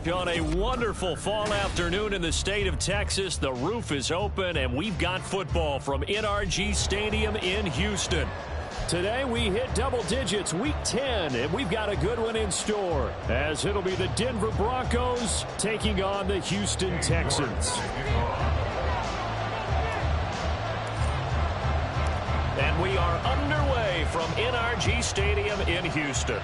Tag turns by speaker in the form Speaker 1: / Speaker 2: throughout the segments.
Speaker 1: On a wonderful fall afternoon in the state of Texas, the roof is open, and we've got football from NRG Stadium in Houston. Today we hit double digits, week 10, and we've got a good one in store, as it'll be the Denver Broncos taking on the Houston Texans. And we are underway from NRG Stadium in Houston.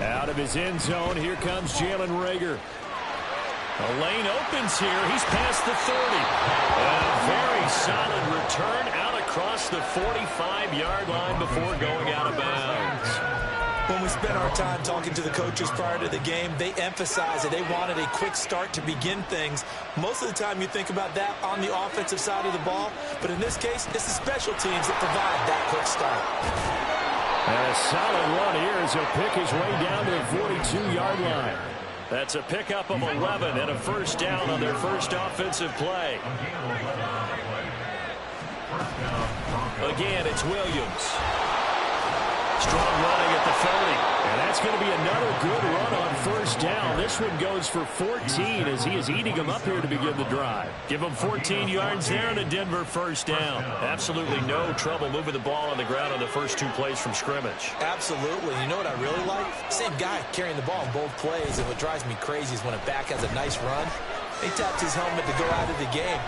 Speaker 1: Out of his end zone, here comes Jalen Reagor. The lane opens here. He's past the 30. A very solid return out across the 45-yard line before going out of bounds.
Speaker 2: When we spent our time talking to the coaches prior to the game, they emphasized that they wanted a quick start to begin things. Most of the time you think about that on the offensive side of the ball, but in this case, it's the special teams that provide that quick start.
Speaker 1: And a solid run here as he'll pick his way down to the 42-yard line. That's a pickup of 11 and a first down on their first offensive play. Again, it's Williams. Strong running at the 30. And that's going to be another good run on first down. This one goes for 14 as he is eating them up here to begin the drive. Give him 14 yards there and a Denver first down. Absolutely no trouble moving the ball on the ground on the first two plays from scrimmage.
Speaker 2: Absolutely. You know what I really like? Same guy carrying the ball in both plays, and what drives me crazy is when a back has a nice run, he taps his helmet to go out of the game.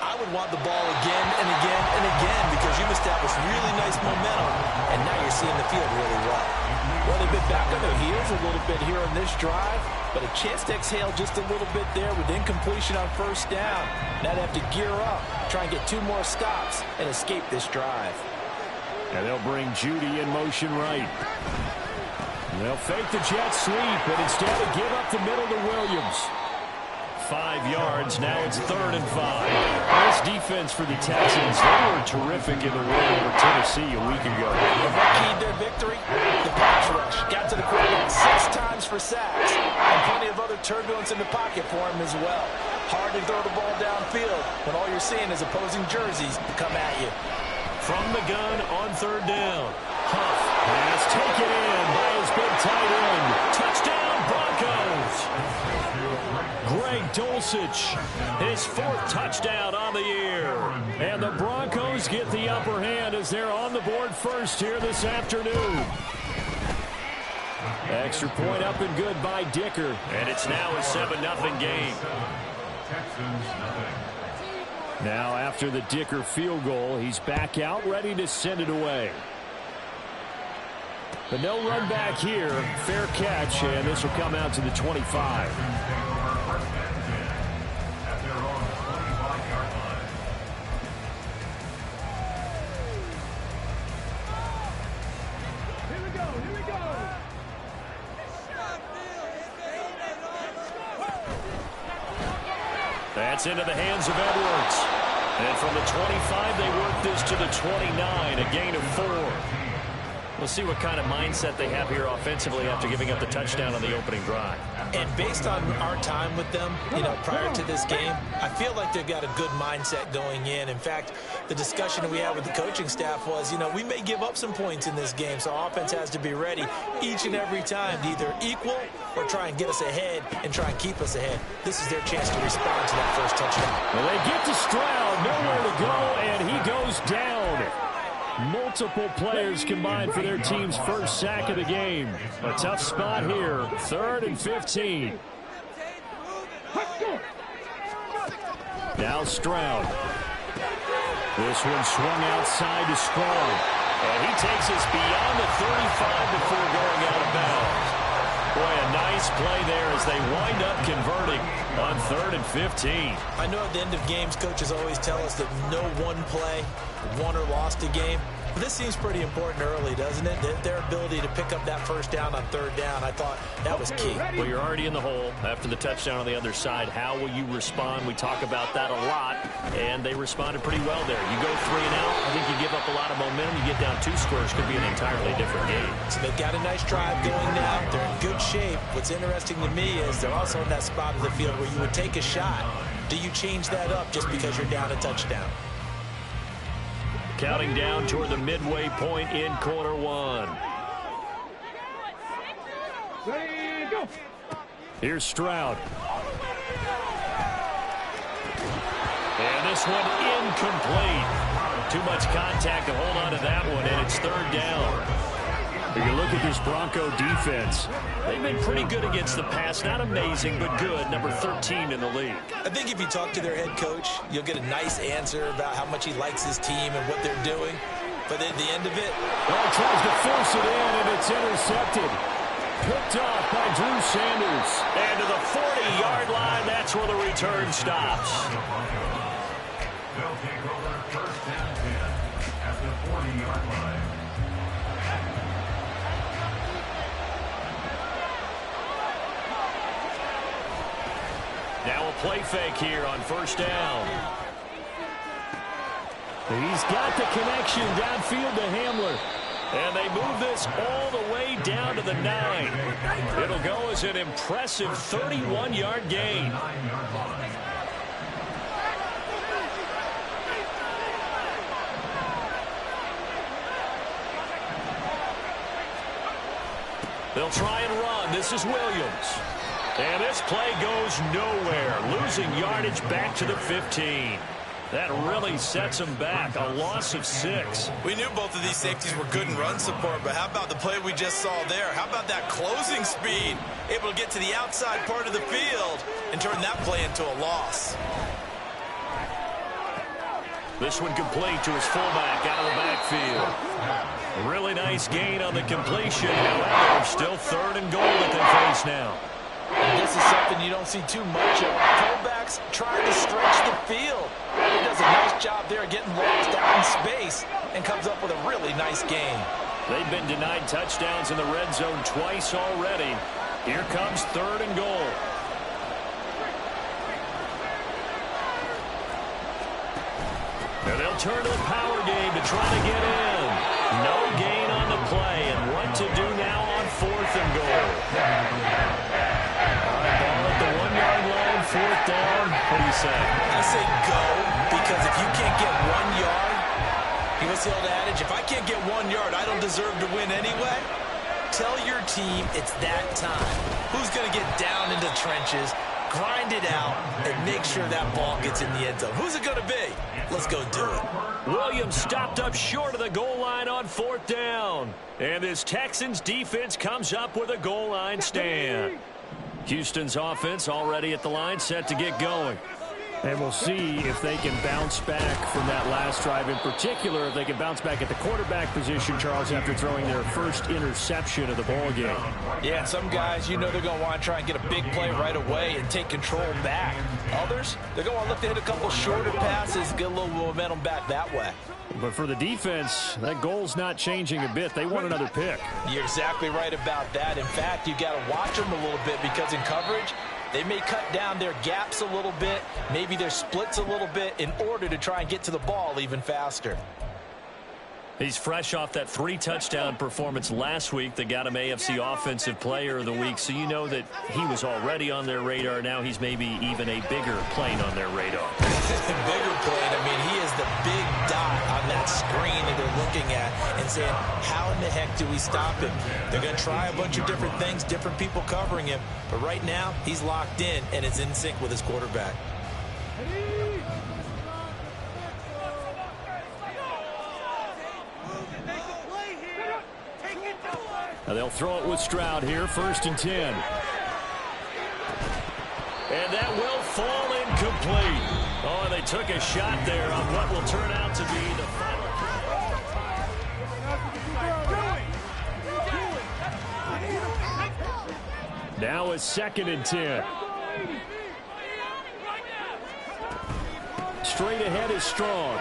Speaker 2: I would want the ball again and again and again because you've established really nice momentum, and now you're seeing the field really well.
Speaker 3: Well, they've been back on their heels a little bit here on this drive, but a chance to exhale just a little bit there with incompletion on first down. Now they have to gear up, try and get two more stops, and escape this drive.
Speaker 1: And they'll bring Judy in motion right. They'll fake the jet sweep, but instead they give up the middle to Williams. 5 yards. Now it's 3rd and 5. Nice defense for the Texans. They were terrific in the win over Tennessee a week ago.
Speaker 3: What keyed their victory? The pass rush. Got to the quarterback 6 times for sacks. And plenty of other turbulence in the pocket for him as well. Hard to throw the ball downfield when all you're seeing is opposing jerseys come at you.
Speaker 1: From the gun on 3rd down. Huff has taken in by his big tight end. Touchdown Broncos. Greg Dulcich, his 4th touchdown on the year. And the Broncos get the upper hand as they're on the board first here this afternoon. Extra point up and good by Dicker. And it's now a 7-0 game. Now after the Dicker field goal, he's back out ready to send it away. But no run back here. Fair catch, and this will come out to the 25. That's into the hands of Edwards. And from the 25, they work this to the 29, a gain of 4. We'll see what kind of mindset they have here offensively after giving up the touchdown on the opening drive.
Speaker 2: And based on our time with them, prior to this game, I feel like they've got a good mindset going in. In fact, the discussion we had with the coaching staff was, we may give up some points in this game, so offense has to be ready each and every time to either equal or try and get us ahead and try and keep us ahead. This is their chance to respond to that first touchdown.
Speaker 1: Well, they get to Stroud, nowhere to go, and he goes down. Multiple players combined for their team's first sack of the game. A tough spot here. 3rd and 15. Now Stroud. This one swung outside to Strong. And he takes us beyond the 35 before going out of bounds. Boy, a nice play there as they wind up converting on 3rd and 15.
Speaker 2: I know at the end of games, coaches always tell us that no one play won or lost a game. But this seems pretty important early, doesn't it? Their ability to pick up that first down on 3rd down, I thought that was key.
Speaker 1: Well, you're already in the hole after the touchdown on the other side. How will you respond? We talk about that a lot, and they responded pretty well there. You go 3 and out, I think you give up a lot of momentum. You get down 2 scores, could be an entirely different game.
Speaker 2: So they've got a nice drive going now. They're in good shape. What's interesting to me is they're also in that spot of the field where you would take a shot. Do you change that up just because you're down a touchdown?
Speaker 1: Counting down toward the midway point in quarter 1. Here's Stroud. And this one incomplete. Too much contact to hold on to that one, and it's third down. If you look at this Bronco defense, they've been pretty good against the pass. Not amazing, but good. Number 13 in the league.
Speaker 2: I think if you talk to their head coach, you'll get a nice answer about how much he likes his team and what they're doing. But at the end of it,
Speaker 1: well, tries to force it in, and it's intercepted. Picked off by Drew Sanders. And to the 40-yard line, that's where the return stops. They'll take over first and 10 at the 40-yard line. Now a play fake here on first down. He's got the connection downfield to Hamler. And they move this all the way down to the 9. It'll go as an impressive 31-yard gain. They'll try and run. This is Williams. And this play goes nowhere. Losing yardage back to the 15. That really sets them back. A loss of 6.
Speaker 3: We knew both of these safeties were good in run support, but how about the play we just saw there? How about that closing speed? Able to get to the outside part of the field and turn that play into a loss.
Speaker 1: This one complete to his fullback out of the backfield. A really nice gain on the completion. However, still third and goal that they face now.
Speaker 2: And this is something you don't see too much of. Fullbacks trying to stretch the field. He does a nice job there getting lost out in space and comes up with a really nice gain.
Speaker 1: They've been denied touchdowns in the red zone twice already. Here comes third and goal. And they'll turn to the power game to try to get in. No gain on the play, and what to do now on fourth and goal. All right, ball at the 1-yard line, fourth down. What do you say?
Speaker 3: I say go, because if you can't get 1 yard, you know what's the old adage? If I can't get 1 yard, I don't deserve to win anyway. Tell your team it's that time. Who's going to get down into the trenches, grind it out, and make sure that ball gets in the end zone? Who's it going to be? Let's go do it.
Speaker 1: Williams stopped up short of the goal line on fourth down. And this Texans defense comes up with a goal line stand. Houston's offense already at the line, set to get going. And we'll see if they can bounce back from that last drive. In particular, if they can bounce back at the quarterback position, Charles, after throwing their first interception of the ball game.
Speaker 2: Yeah, and some guys, you know they're going to want to try and get a big play right away and take control back. Others, they're going to look to hit a couple shorter passes, get a little momentum back that way.
Speaker 1: But for the defense, that goal's not changing a bit. They want another pick.
Speaker 2: You're exactly right about that. In fact, you got to watch them a little bit because in coverage, they may cut down their gaps a little bit, maybe their splits a little bit in order to try and get to the ball even faster.
Speaker 1: He's fresh off that 3-touchdown performance last week that got him AFC Offensive Player of the Week, so you know that he was already on their radar. Now he's maybe even a bigger plane on their radar.
Speaker 2: Bigger plane. I mean, he is the big dot on that screen that they're looking at and saying, how in the heck do we stop him? They're going to try a bunch of different things, different people covering him, but right now he's locked in and is in sync with his quarterback.
Speaker 1: Now they'll throw it with Stroud here, 1st and 10. And that will fall incomplete. Oh, they took a shot there on what will turn out to be the final. Now it's 2nd and 10. Straight ahead is Strong.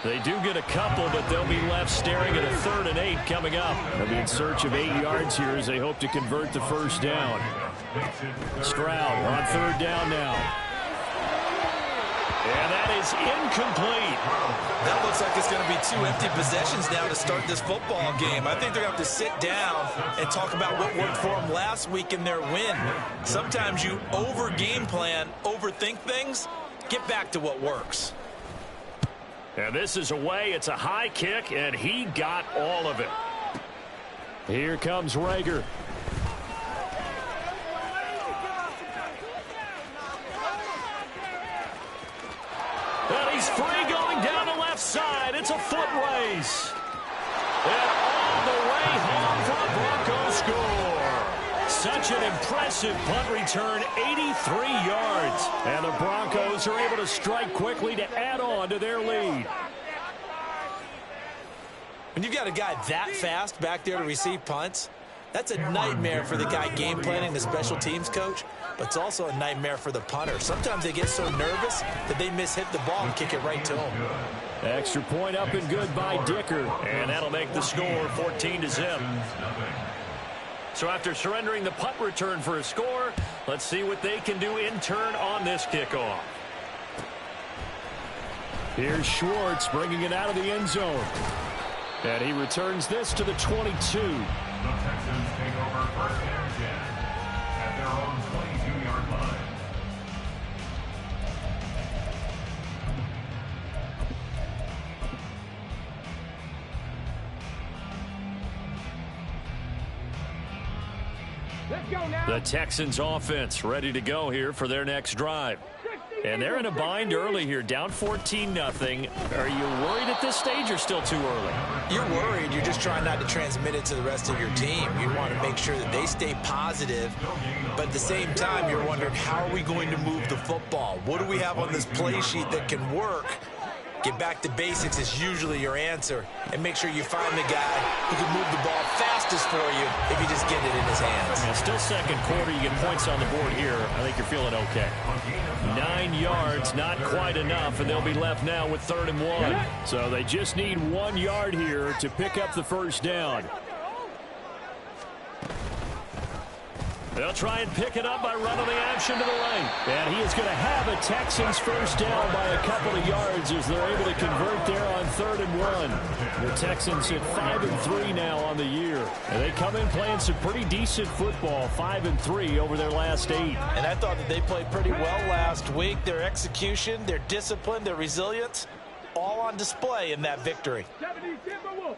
Speaker 1: They do get a couple, but they'll be left staring at a 3rd and 8 coming up. They'll be in search of 8 yards here as they hope to convert the first down. Stroud on 3rd down now. And that is incomplete.
Speaker 3: That looks like it's going to be 2 empty possessions now to start this football game. I think they're going to have to sit down and talk about what worked for them last week in their win. Sometimes you over-game plan, overthink things, get back to what works.
Speaker 1: And this is away. It's a high kick, and he got all of it. Here comes Rager. He's free going down the left side. It's a foot race. And all the way home for a Broncos score. Such an impressive punt return, 83 yards. And the Broncos are able to strike quickly to add on to their lead.
Speaker 2: When you've got a guy that fast back there to receive punts, that's a nightmare for the guy game planning, the special teams coach, but it's also a nightmare for the punter. Sometimes they get so nervous that they mishit the ball and kick it right to him.
Speaker 1: Extra point up and good by Dicker, and that'll make the score 14-0. So after surrendering the punt return for a score, let's see what they can do in turn on this kickoff. Here's Schwartz bringing it out of the end zone. And he returns this to the 22.
Speaker 4: The Texans take over first and 10 at their own 22-yard line.
Speaker 5: Let's go now.
Speaker 1: The Texans offense ready to go here for their next drive. And they're in a bind early here, down 14-0. Are you worried at this stage or still too early?
Speaker 2: You're worried. You're just trying not to transmit it to the rest of your team. You want to make sure that they stay positive, but at the same time, you're wondering, how are we going to move the football? What do we have on this play sheet that can work? Get back to basics is usually your answer, and make sure you find the guy who can move the ball fastest for you if you just get it in his hands.
Speaker 1: Yeah, still second quarter. You get points on the board here. I think you're feeling okay. 9 yards, not quite enough, and they'll be left now with 3rd and 1. So they just need 1 yard here to pick up the first down. They'll try and pick it up by running the action to the right. And he is going to have a Texans first down by a couple of yards as they're able to convert there on 3rd and 1. The Texans at 5-3 now on the year. And they come in playing some pretty decent football, 5-3 over their last 8.
Speaker 2: And I thought that they played pretty well last week. Their execution, their discipline, their resilience, all on display in that victory.
Speaker 5: 70 Timberwolves.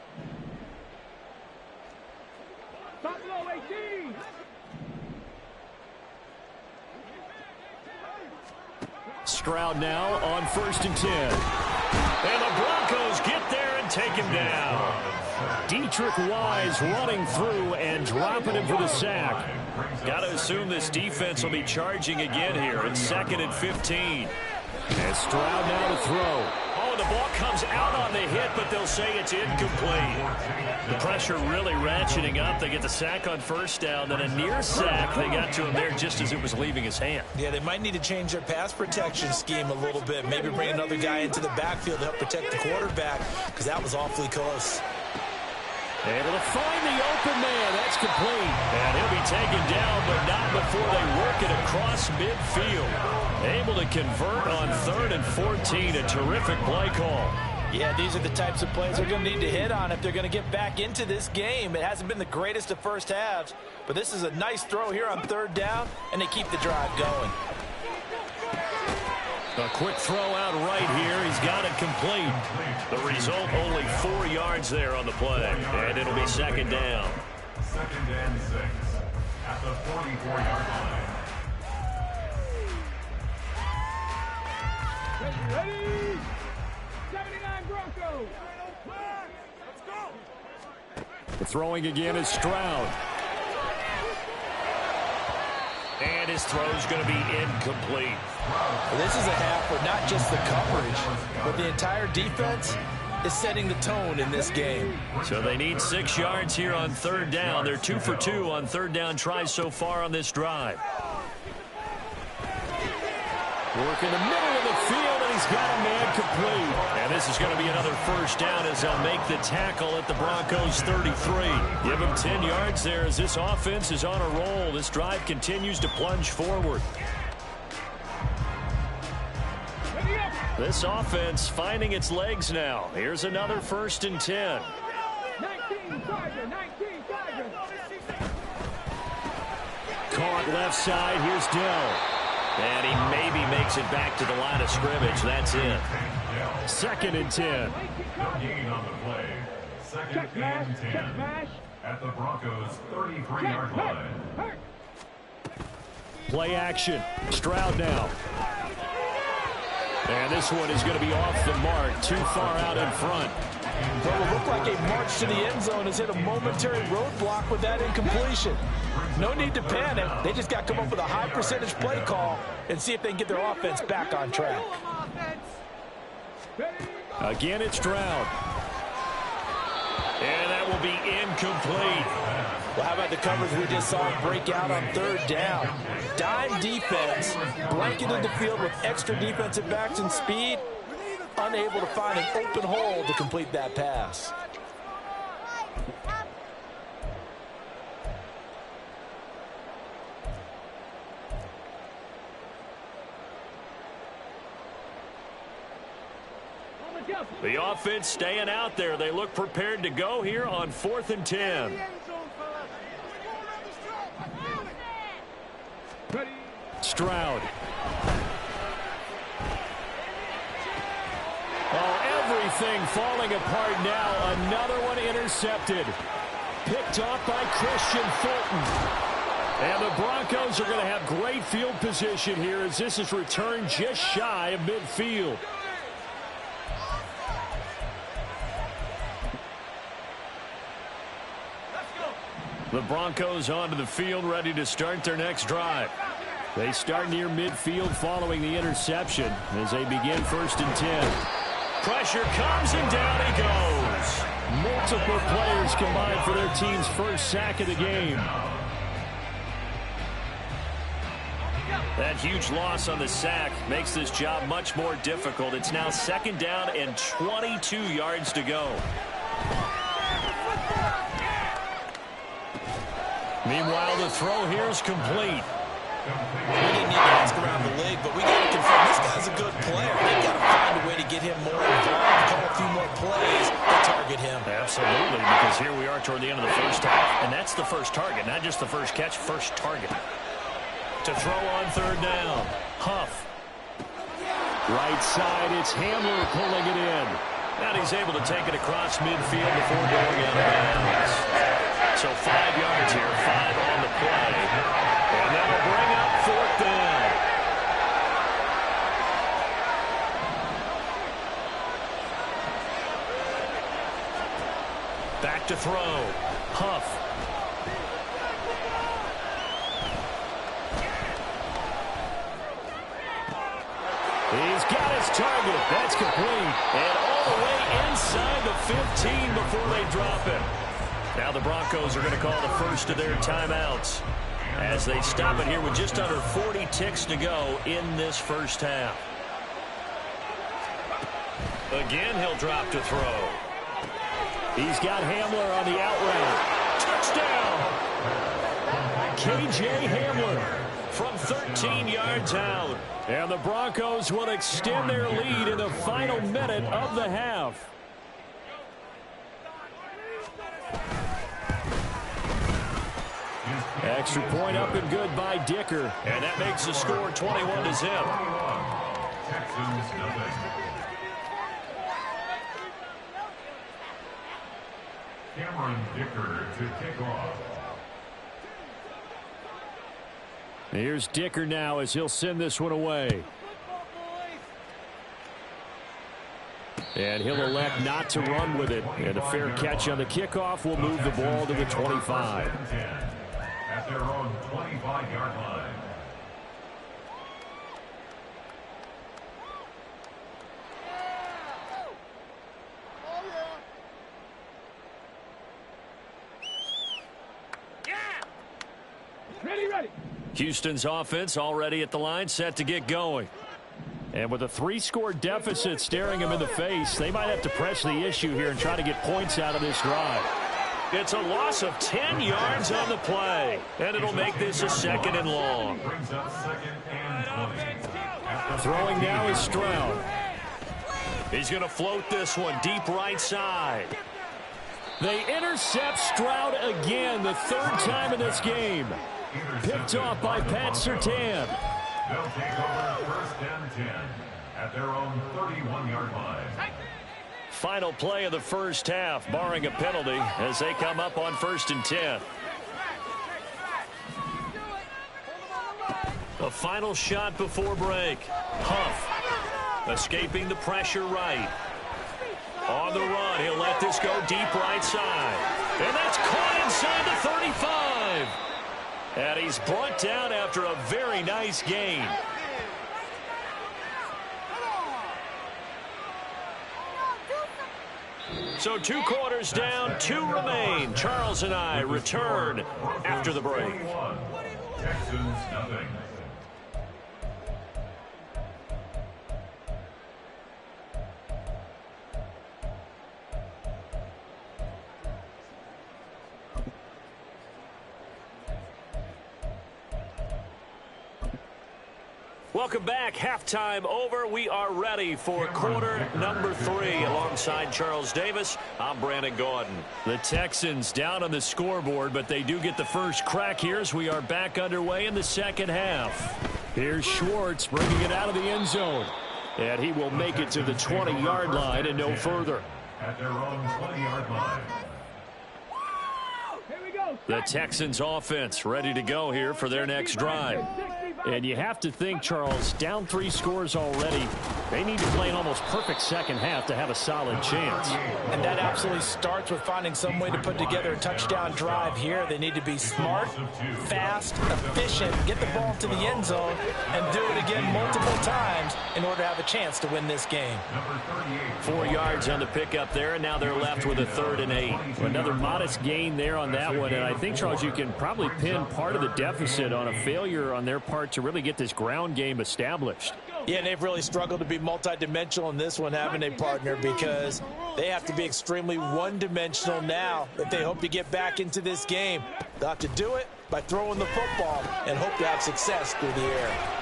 Speaker 5: Buffalo 18.
Speaker 1: Stroud now on 1st and 10. And the Broncos get there and take him down. Dietrich Wise running through and dropping him for the sack. Got to assume this defense will be charging again here. It's 2nd and 15. And Stroud now to throw. Oh, the ball comes out on the hit, but they'll say it's incomplete. The pressure really ratcheting up. They get the sack on 1st down, then a near sack. They got to him there just as it was leaving his hand.
Speaker 2: Yeah, they might need to change their pass protection scheme a little bit. Maybe bring another guy into the backfield to help protect the quarterback, because that was awfully close.
Speaker 1: Able to find the open man. That's complete. And he'll be taken down, but not before they work it across midfield. Able to convert on 3rd and 14. A terrific play call.
Speaker 2: Yeah, these are the types of plays they're going to need to hit on if they're going to get back into this game. It hasn't been the greatest of first halves, but this is a nice throw here on 3rd down, and they keep the drive going.
Speaker 1: A quick throw out right here. He's got it complete. The result, only 4 yards there on the play. And it'll be 2nd down.
Speaker 4: 2nd and 6 at the 44-yard line.
Speaker 5: Ready? 79 Broncos. Let's go.
Speaker 1: The throwing again is Stroud. And his throw's going to be incomplete.
Speaker 2: Well, this is a half where not just the coverage, but the entire defense is setting the tone in this game.
Speaker 1: So they need 6 yards here on 3rd down. They're 2 for 2 on 3rd down tries so far on this drive. Work in the middle of the field, and he's got a man complete. And this is going to be another first down as they'll make the tackle at the Broncos 33. Give him 10 yards there as this offense is on a roll. This drive continues to plunge forward. This offense finding its legs now. Here's another 1st and 10.
Speaker 5: 19 Tiger.
Speaker 1: Caught left side. Here's Dell. And he maybe makes it back to the line of scrimmage. That's it. 2nd and 10.
Speaker 4: Gain on the play. 2nd and 10 at the Broncos 33-yard line.
Speaker 1: Play action. Stroud now. And this one is going to be off the mark, too far out in front.
Speaker 3: Well, it looked like a march to the end zone has hit a momentary roadblock with that incompletion. No need to panic. They just got to come up with a high percentage play call and see if they can get their offense back on track.
Speaker 1: Again, it's Stroud. And that will be incomplete.
Speaker 3: Well, how about the coverage we just saw break out on third down? Dime defense, blanketed the field with extra defensive backs and speed, unable to find an open hole to complete that pass.
Speaker 1: The offense staying out there. They look prepared to go here on 4th and 10. Stroud. Oh, everything falling apart now. Another one intercepted. Picked off by Christian Fulton. And the Broncos are going to have great field position here as this is returned just shy of midfield. The Broncos onto the field, ready to start their next drive. They start near midfield following the interception as they begin 1st and 10. Pressure comes and down he goes. Multiple players combined for their team's first sack of the game. That huge loss on the sack makes this job much more difficult. It's now 2nd down and 22 yards to go. Meanwhile, the throw here is complete.
Speaker 2: We didn't need to ask around the league, but we got to confirm this guy's a good player. They've got to find a way to get him more involved, call a few more plays to target him.
Speaker 1: Absolutely, because here we are toward the end of the first half, and that's the first target, not just the first catch, first target. To throw on 3rd down, Huff. Right side, it's Hamler pulling it in. And he's able to take it across midfield before going out of bounds. So 5 yards here, 5 on the play. And that'll bring up 4th down. Back to throw. Huff. He's got his target. That's complete. And all the way inside the 15 before they drop it. Now the Broncos are going to call the first of their timeouts as they stop it here with just under 40 ticks to go in this first half. Again, he'll drop to throw. He's got Hamler on the out route. Touchdown! K.J. Hamler from 13 yards out. And the Broncos will extend their lead in the final minute of the half. Extra point up and good by Dicker. And that makes the score 21-0.
Speaker 4: Cameron Dicker to kick off.
Speaker 1: Here's Dicker now as he'll send this one away. And he'll elect not to run with it. And a fair catch on the kickoff will move the ball to the 25.
Speaker 4: At their own 25-yard line.
Speaker 5: Ready.
Speaker 1: Houston's offense already at the line, set to get going. And with a 3-score deficit staring them in the face, they might have to press the issue here and try to get points out of this drive. It's a loss of 10 yards on the play, and it'll make this a 2nd and long. Throwing now is Stroud. He's going to float this one deep right side. They intercept Stroud again, the 3rd time in this game. Picked off by Pat Surtain.
Speaker 4: They'll take over 1st and 10 at their own 31-yard line.
Speaker 1: Final play of the first half, barring a penalty, as they come up on 1st and 10. The final shot before break. Huff. Escaping the pressure right. On the run, he'll let this go deep right side. And that's caught inside the 35. And he's brought down after a very nice gain. So 2 quarters down, 2 remain. Charles and I return after the break.
Speaker 4: Texans nothing.
Speaker 1: Welcome back. Halftime over. We are ready for quarter number 3. Alongside Charles Davis, I'm Brandon Gaudin. The Texans down on the scoreboard, but they do get the first crack here as we are back underway in the second half. Here's Schwartz bringing it out of the end zone. And he will make it to the 20-yard line and no further.
Speaker 4: At their own 20-yard line.
Speaker 1: The Texans offense ready to go here for their next drive. And you have to think, Charles, down 3 scores already. They need to play an almost perfect second half to have a solid chance.
Speaker 2: And that absolutely starts with finding some way to put together a touchdown drive here. They need to be smart, fast, efficient, get the ball to the end zone, and do it again multiple times in order to have a chance to win this game.
Speaker 1: 4 yards on the pickup there, and now they're left with a 3rd and 8.
Speaker 6: Another modest gain there on that one, and I think, Charles, you can probably pin part of the deficit on a failure on their part to really get this ground game established.
Speaker 2: Yeah, they've really struggled to be multidimensional in this one, haven't they, partner? Because they have to be extremely one-dimensional now if they hope to get back into this game. They'll have to do it by throwing the football and hope to have success through the air.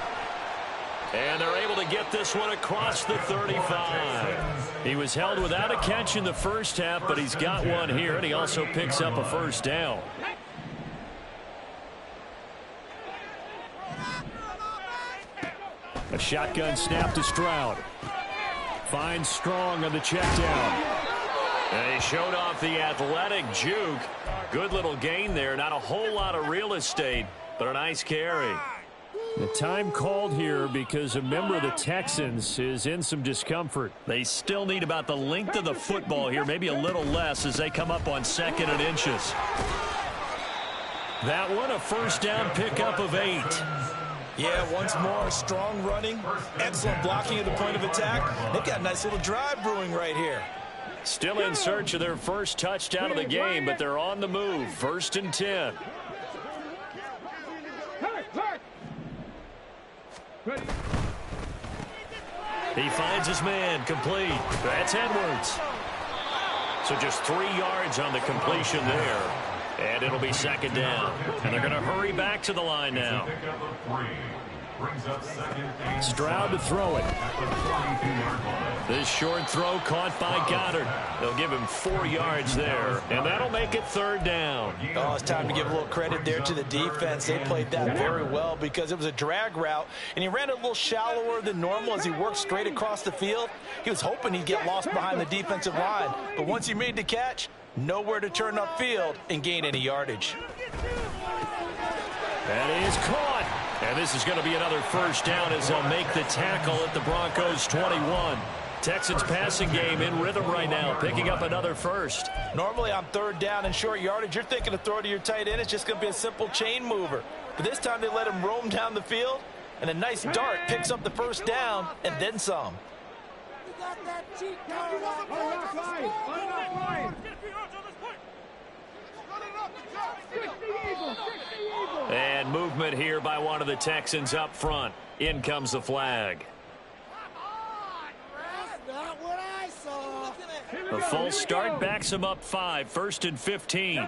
Speaker 1: And they're able to get this one across the 35. He was held without a catch in the first half, but he's got one here, and he also picks up a first down.
Speaker 6: A shotgun snap to Stroud. Finds Strong on the check down.
Speaker 1: And he showed off the athletic juke. Good little gain there. Not a whole lot of real estate, but a nice carry.
Speaker 6: The time called here because a member of the Texans is in some discomfort.
Speaker 1: They still need about the length of the football here, maybe a little less as they come up on 2nd and inches. That one, a first down pickup of 8.
Speaker 2: Yeah, once more, strong running, excellent blocking at the point of attack. They've got a nice little drive brewing right here.
Speaker 1: Still in search of their first touchdown of the game, but they're on the move. 1st and 10. He finds his man, complete. That's Edwards. So just 3 yards on the completion there. And it'll be 2nd down. And they're going to hurry back to the line now.
Speaker 6: Stroud to throw it.
Speaker 1: This short throw caught by Goddard. They'll give him 4 yards there. And that'll make it 3rd down.
Speaker 2: Oh, it's time to give a little credit there to the defense. They played that very well because it was a drag route. And he ran a little shallower than normal as he worked straight across the field. He was hoping he'd get lost behind the defensive line. But once he made the catch, nowhere to turn upfield and gain any yardage.
Speaker 1: That is caught. And this is going to be another first down as they'll make the tackle at the Broncos 21. Texans passing game in rhythm right now, picking up another first.
Speaker 2: Normally on 3rd down and short yardage, you're thinking to throw to your tight end. It's just going to be a simple chain mover. But this time they let him roam down the field, and a nice dart picks up the first down and then some.
Speaker 1: And movement here by one of the Texans up front. In comes the flag. A false start backs him up 5. 1st and 15.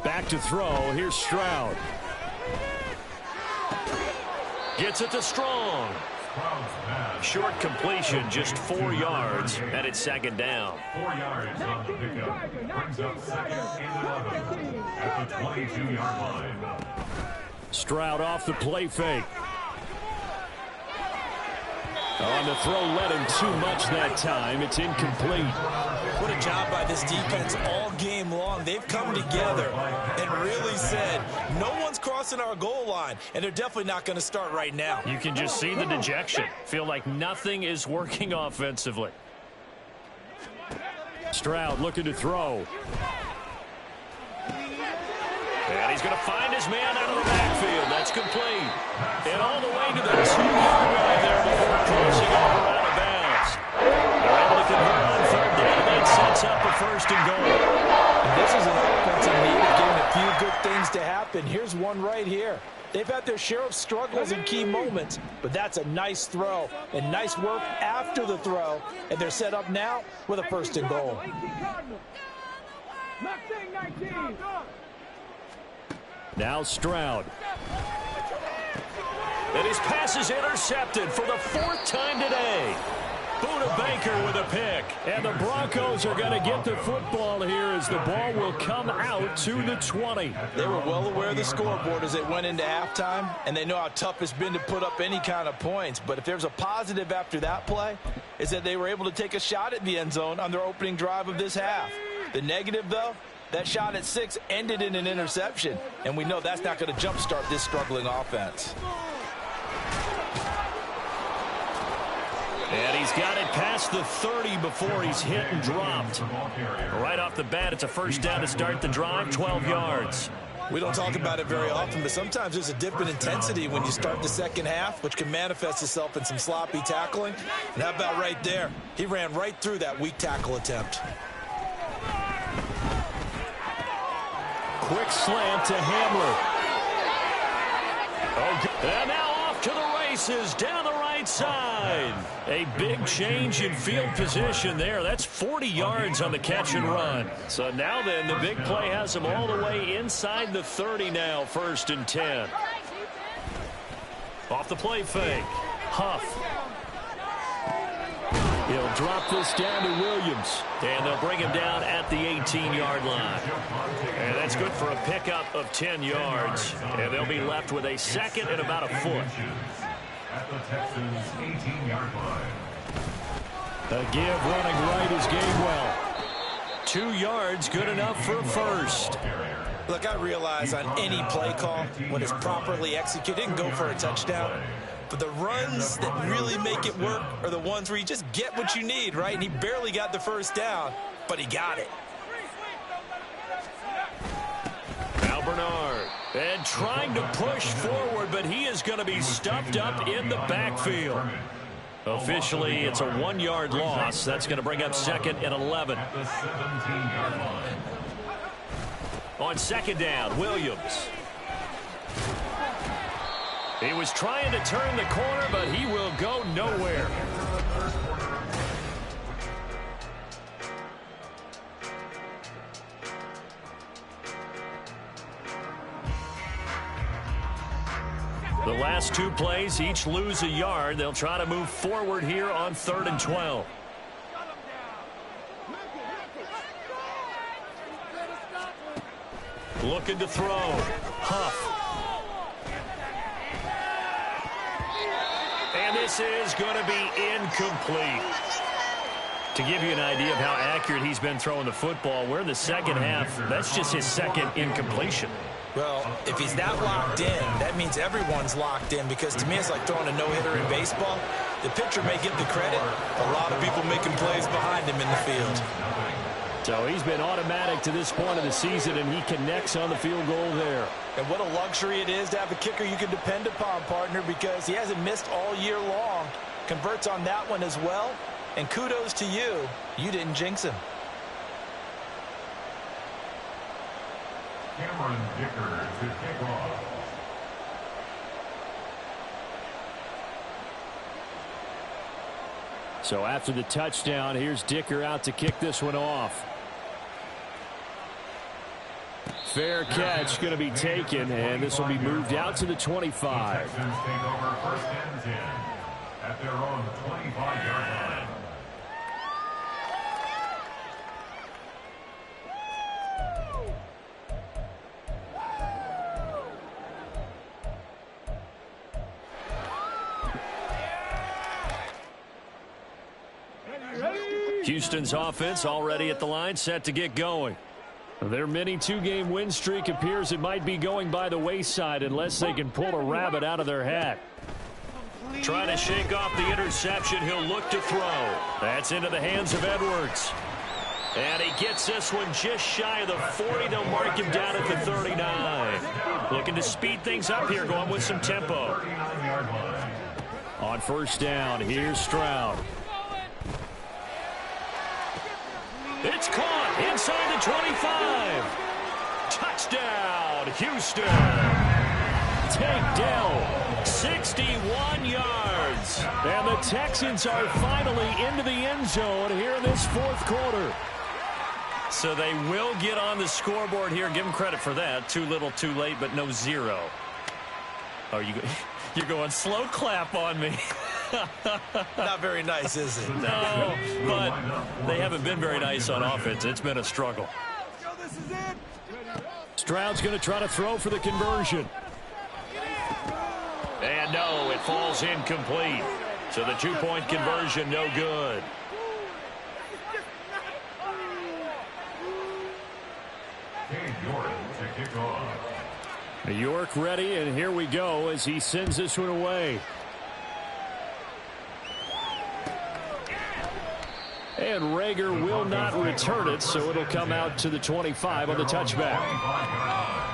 Speaker 6: Back to throw. Here's Stroud.
Speaker 1: Gets it to Strong. Short completion, just 4 yards, and it's 2nd down.
Speaker 4: 4 yards on the pickup. Brings up 2nd and 11 at the 22-yard line.
Speaker 6: Stroud off the play fake. On the throw, led him too much that time. It's incomplete.
Speaker 2: What a job by this defense all game long. They've come together and really said, no one's crossing our goal line, and they're definitely not going to start right now.
Speaker 6: You can just see the dejection. Feel like nothing is working offensively. Stroud looking to throw. And he's going to find his man out of the backfield. That's complete. And all the way to the 2-yard line there before crossing over out of bounds. They're able to convert on third down. That sets up a first and goal.
Speaker 2: And this is an offensive need of getting a few good things to happen. Here's one right here. They've had their share of struggles in key moments, but that's a nice throw and nice work after the throw. And they're set up now with a first and goal.
Speaker 6: Now Stroud. And his pass is intercepted for the 4th time today. Buda Baker with a pick. And the Broncos are going to get the football here as the ball will come out to the 20.
Speaker 2: They were well aware of the scoreboard as they went into halftime, and they know how tough it's been to put up any kind of points. But if there's a positive after that play, is that they were able to take a shot at the end zone on their opening drive of this half. The negative, though, that shot at 6 ended in an interception, and we know that's not going to jumpstart this struggling offense.
Speaker 6: And he's got it past the 30 before he's hit and dropped. Right off the bat, it's a first down to start the drive, 12 yards.
Speaker 2: We don't talk about it very often, but sometimes there's a dip in intensity when you start the second half, which can manifest itself in some sloppy tackling. And how about right there? He ran right through that weak tackle attempt.
Speaker 6: Quick slant to Hamler. And now off to the races down the right side. A big change in field position there. That's 40 yards on the catch and run. So now then, the big play has him all the way inside the 30 now, 1st and 10. Off the play fake. Huff. He'll drop this down to Williams. And they'll bring him down at the 18-yard line. And that's good for a pickup of 10 yards. And they'll be left with a second and about a foot.
Speaker 4: At the Texans' 18-yard line.
Speaker 6: The give running right is Gainwell. 2 yards, good enough for a first.
Speaker 2: Look, I realize on any play call, when it's properly executed, it can go for a touchdown. But the runs that really make it work are the ones where you just get what you need, right? And he barely got the first down, but he got it.
Speaker 6: Now Bernard. And trying to push forward, but he is going to be stuffed up in the backfield. Officially, it's a 1-yard loss. That's going to bring up 2nd and 11.
Speaker 4: At the 17-yard line.
Speaker 6: On 2nd down, Williams. He was trying to turn the corner, but he will go nowhere. The last 2 plays, each lose a yard. They'll try to move forward here on 3rd and 12. Looking to throw. Huff. And this is going to be incomplete. To give you an idea of how accurate he's been throwing the football, we're in the second half. That's just his second incompletion.
Speaker 2: Well, if he's that locked in, that means everyone's locked in, because to me it's like throwing a no-hitter in baseball. The pitcher may get the credit, a lot of people making plays behind him in the field.
Speaker 6: So he's been automatic to this point of the season, and he connects on the field goal there.
Speaker 2: And what a luxury it is to have a kicker you can depend upon, partner, because he hasn't missed all year long. Converts on that one as well, and kudos to you. You didn't jinx him.
Speaker 4: Cameron Dicker to kick off.
Speaker 6: So after the touchdown, here's Dicker out to kick this one off. Fair catch going to be taken, and this will be moved out to the 25.
Speaker 4: Texans take over 1st and 10 at their own 25-yard line.
Speaker 6: Houston's offense already at the line, set to get going. Their mini two-game win streak appears it might be going by the wayside unless they can pull a rabbit out of their hat. Trying to shake off the interception, he'll look to throw. That's into the hands of Edwards. And he gets this one just shy of the 40. They'll mark him down at the 39. Looking to speed things up here, going with some tempo. On first down, here's Stroud. It's caught inside the 25. Touchdown, Houston. Takedown, 61 yards. And the Texans are finally into the end zone here in this fourth quarter. So they will get on the scoreboard here. Give them credit for that. Too little, too late, but no zero. Oh, you're going slow clap on me.
Speaker 2: Not very nice, is it?
Speaker 6: No, but they haven't been very nice on offense. It's been a struggle. Stroud's going to try to throw for the conversion. And no, it falls incomplete. So the two-point conversion, no good. York ready, and here we go as he sends this one away. And Rager will not return it, so it'll come out to the 25 on the touchback.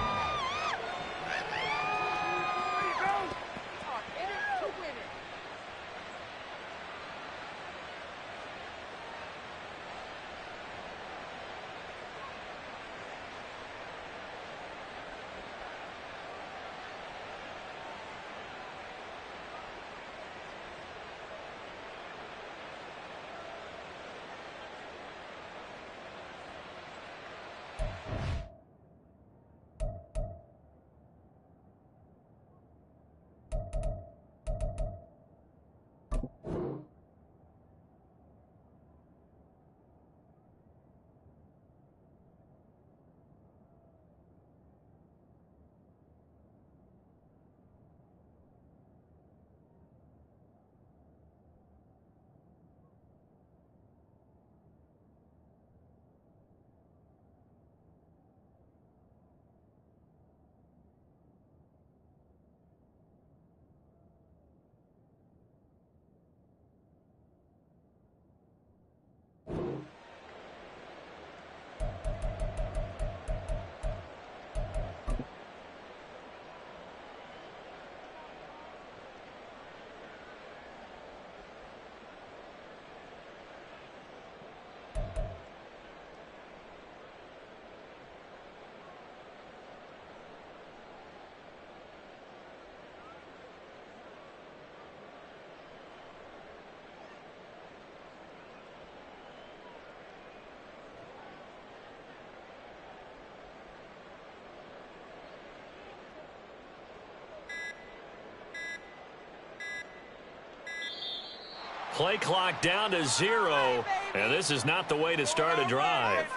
Speaker 6: Play clock down to 0, and this is not the way to start a drive.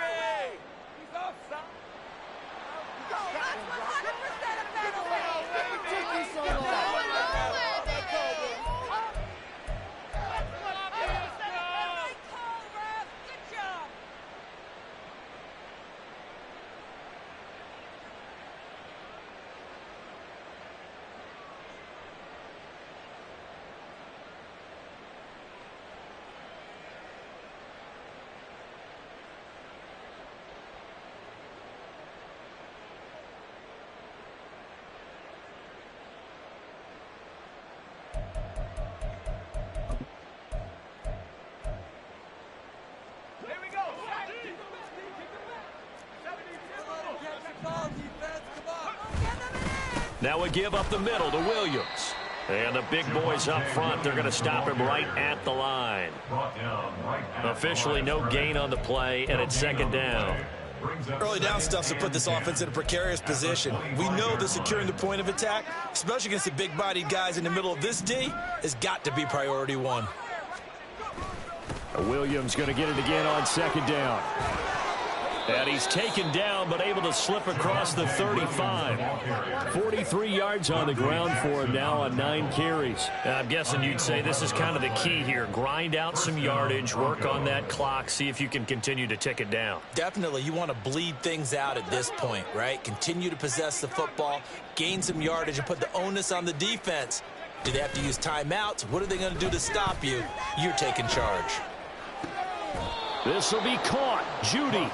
Speaker 6: Now we give up the middle to Williams. And the big boys up front, they're going to stop him right at the line. Officially no gain on the play, and it's second down.
Speaker 2: Early down stuff's to put this offense in a precarious position. We know that securing the point of attack, especially against the big-bodied guys in the middle of this D, has got to be priority one.
Speaker 6: Williams going to get it again on second down. And he's taken down, but able to slip across the 35. 43 yards on the ground for him now on 9 carries. And I'm guessing you'd say this is kind of the key here. Grind out some yardage, work on that clock, see if you can continue to tick it down.
Speaker 2: Definitely, you want to bleed things out at this point, right? Continue to possess the football, gain some yardage, and put the onus on the defense. Do they have to use timeouts? What are they going to do to stop you? You're taking charge.
Speaker 6: This will be caught. Judy.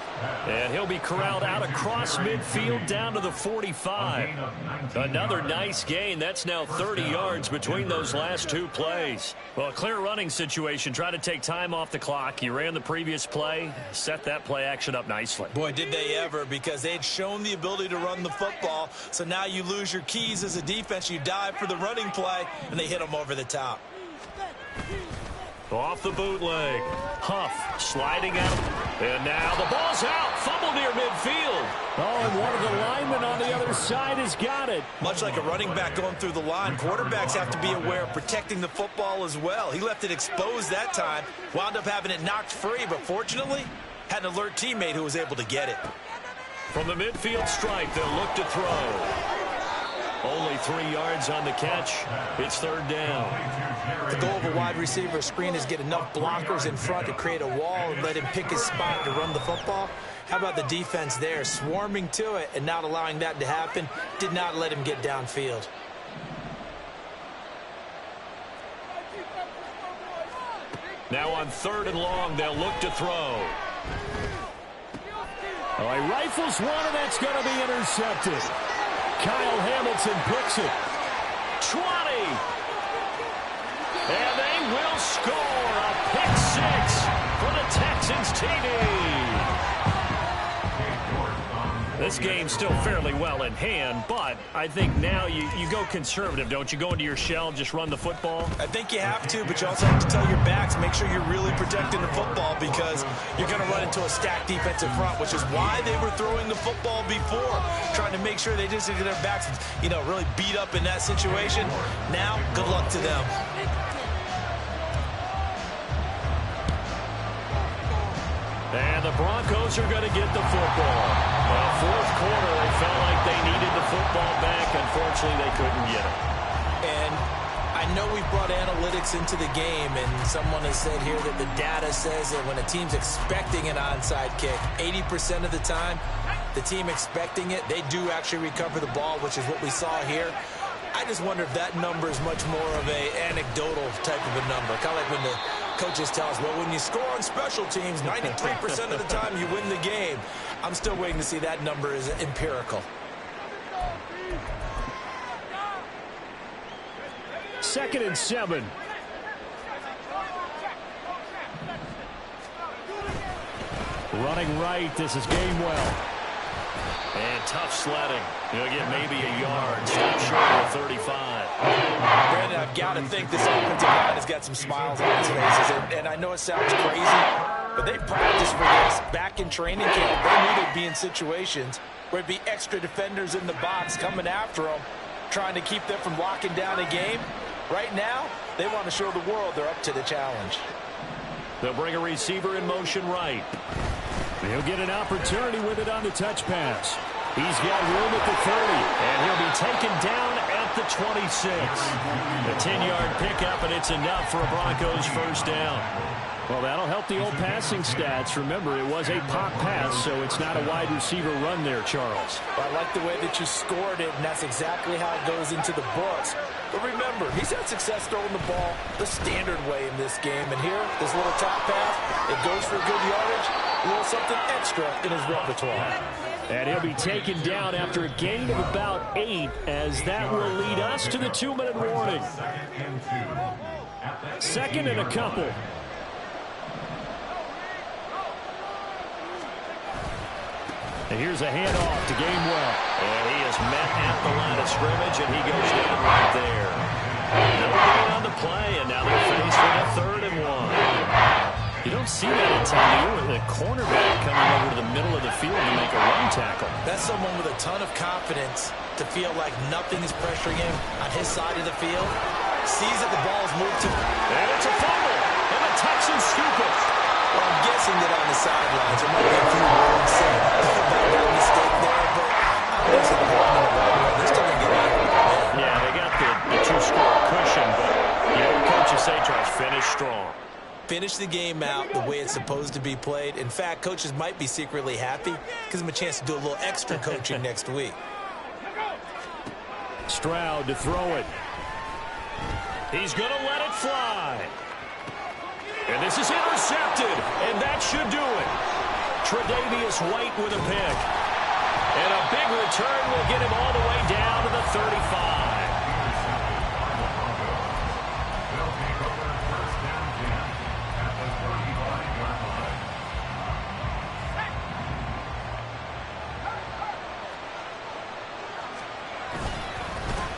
Speaker 6: And he'll be corralled out across midfield down to the 45. Another nice gain. That's now 30 yards between those last 2 plays. Well, a clear running situation. Try to take time off the clock. You ran the previous play. Set that play action up nicely.
Speaker 2: Boy, did they ever, because they had shown the ability to run the football. So now you lose your keys as a defense. You dive for the running play, and they hit them over the top.
Speaker 6: Off the bootleg. Huff sliding out. And now the ball's out. Fumble near midfield. Oh, and one of the linemen on the other side has got it.
Speaker 2: Much like a running back going through the line, quarterbacks have to be aware of protecting the football as well. He left it exposed that time. Wound up having it knocked free, but fortunately, had an alert teammate who was able to get it.
Speaker 6: From the midfield stripe, they'll look to throw. Only 3 yards on the catch. It's 3rd down.
Speaker 2: The goal of a wide receiver screen is get enough blockers in front to create a wall and let him pick his spot to run the football. How about the defense there, swarming to it and not allowing that to happen? Did not let him get downfield.
Speaker 6: Now on 3rd and long, they'll look to throw. Oh, he rifles one, and that's going to be intercepted. Kyle Hamilton picks it. 20. And they will score a pick 6 for the Texans TD. This game's still fairly well in hand, but I think now you go conservative, don't you? Go into your shell, just run the football?
Speaker 2: I think you have to, but you also have to tell your backs, make sure you're really protecting the football because you're going to run into a stacked defensive front, which is why they were throwing the football before, trying to make sure they just get their backs, really beat up in that situation. Now, good luck to them.
Speaker 6: And the Broncos are going to get the football. Well, 4th quarter, they felt like they needed the football back. Unfortunately, they couldn't get it.
Speaker 2: And I know we've brought analytics into the game, and someone has said here that the data says that when a team's expecting an onside kick, 80% of the time, the team expecting it, they do actually recover the ball, which is what we saw here. I just wonder if that number is much more of an anecdotal type of a number. Kind of like when the coaches tell us, well, when you score on special teams, 93% of the time you win the game. I'm still waiting to see that number is empirical.
Speaker 6: 2nd and 7. Running right, this is Gainwell. And tough sledding. He'll get maybe a yard. Stop short of 35.
Speaker 2: Brandon, I've got to think this offensive line has got some smiles on his faces. And I know it sounds crazy, but they practiced for this back in training camp. They knew they'd be in situations where it'd be extra defenders in the box coming after them, trying to keep them from locking down a game. Right now, they want to show the world they're up to the challenge.
Speaker 6: They'll bring a receiver in motion right. He'll get an opportunity with it on the touch pass. He's got room at the 30, and he'll be taken down at the 26. A 10-yard pickup, and it's enough for a Broncos 1st down. Well, that'll help the old passing stats. Remember, it was a pop pass, so it's not a wide receiver run there, Charles.
Speaker 2: I like the way that you scored it, and that's exactly how it goes into the books. But remember, he's had success throwing the ball the standard way in this game. And here, this little top pass, it goes for good yardage, a little something extra in his repertoire.
Speaker 6: And he'll be taken down after a gain of about 8, as that will lead us to the 2-minute warning. 2nd and a couple. And here's a handoff to Gainwell. And he is met at the line of scrimmage, and he goes down right there. No gain on the play, and now they're faced with a 3rd and 1. You don't see that until you, the cornerback coming over to the middle of the field to make a run tackle.
Speaker 2: That's someone with a ton of confidence to feel like nothing is pressuring him on his side of the field. Sees that the ball is moved to.
Speaker 6: And it's a fumble, and the Texans scoop it.
Speaker 2: Well, I'm guessing that on the sidelines there might be a few words said about that mistake there, but I don't see the ball in the long run. They're still going to get out of it.
Speaker 6: Yeah, they got the two-score cushion, but you know what coaches say, Josh, finish strong.
Speaker 2: Finish the game out the way it's supposed to be played. In fact, coaches might be secretly happy. Gives them a chance to do a little extra coaching next week.
Speaker 6: Stroud to throw it. He's going to let it fly. And this is intercepted, and that should do it. Tre'Davious White with a pick. And a big return will get him all the way down to the 35.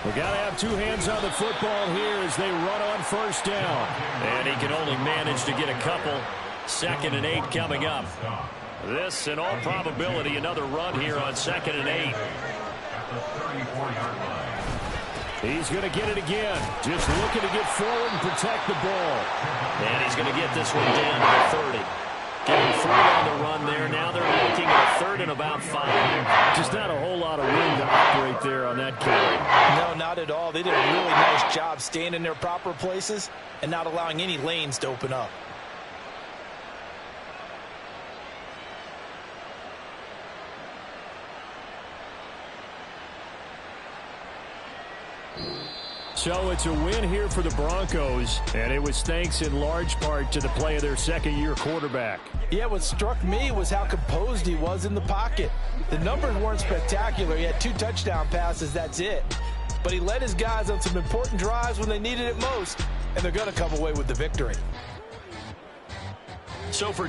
Speaker 6: We got to have two hands on the football here as they run on first down. And he can only manage to get a couple. 2nd and 8 coming up. This, in all probability, another run here on 2nd and 8. He's going to get it again. Just looking to get forward and protect the ball. And he's going to get this one down to the 30. Getting 3 on the run there. Now they're looking at 3rd and about 5. Just not a whole lot of room to operate there on that carry.
Speaker 3: No, not at all. They did a really nice job staying in their proper places and not allowing any lanes to open up.
Speaker 6: So it's a win here for the Broncos, and it was thanks in large part to the play of their second-year quarterback.
Speaker 3: Yeah, what struck me was how composed he was in the pocket. The numbers weren't spectacular. He had 2 touchdown passes, that's it. But he led his guys on some important drives when they needed it most, and they're going to come away with the victory.
Speaker 6: So for